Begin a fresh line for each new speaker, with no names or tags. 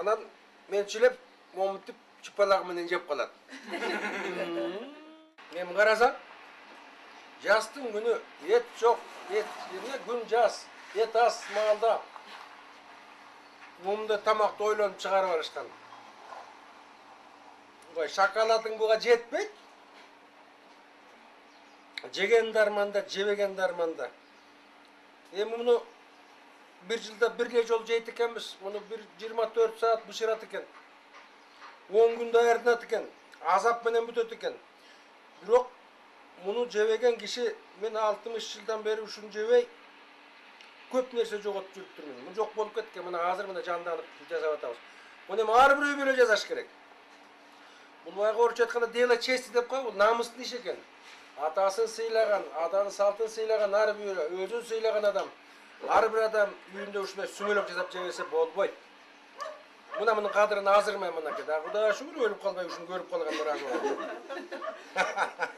Анан менчилеп, момутуп чыпалак менен жеп калат. Мен карасам, жастын күнү эт жок, күн жаз, эт аз маалда. Мумда тамакты ойлонуп чыгарып алышкан. Шоколадың буга жетпейт. Жеген дарманда, жебеген дарманда. Муну bir жылда бир эле жол жейт экенбиз. Муну 24 саат бышырат экен. 10 күндө аяртат экен. Азап менен бүтөт экен. Бирок муну жебеген киши мен 60 жылдан бери ушуну жебей көп нерсе жоготуп жүрүп турмун. Мун жок болуп кеткен. Мына азыр мына жанданып жасап атабыз. Муну эми ар бирөө бөлө жазаш керек. Бул байга орусча айтканда дело чести деп кой, бул намыстын иши экен. Атасын сыйлаган, атанын салтын сыйлаган ар бирөө, өзүн сыйлаган адам, ар бир адам үйүндө ушундай сүмөлөк жасап жебесе болбойт. Мунун кадырын азыр мен мынакей. Кудайга шүгүр өлүп калбай ушуну көрүп калган ыраазы болот.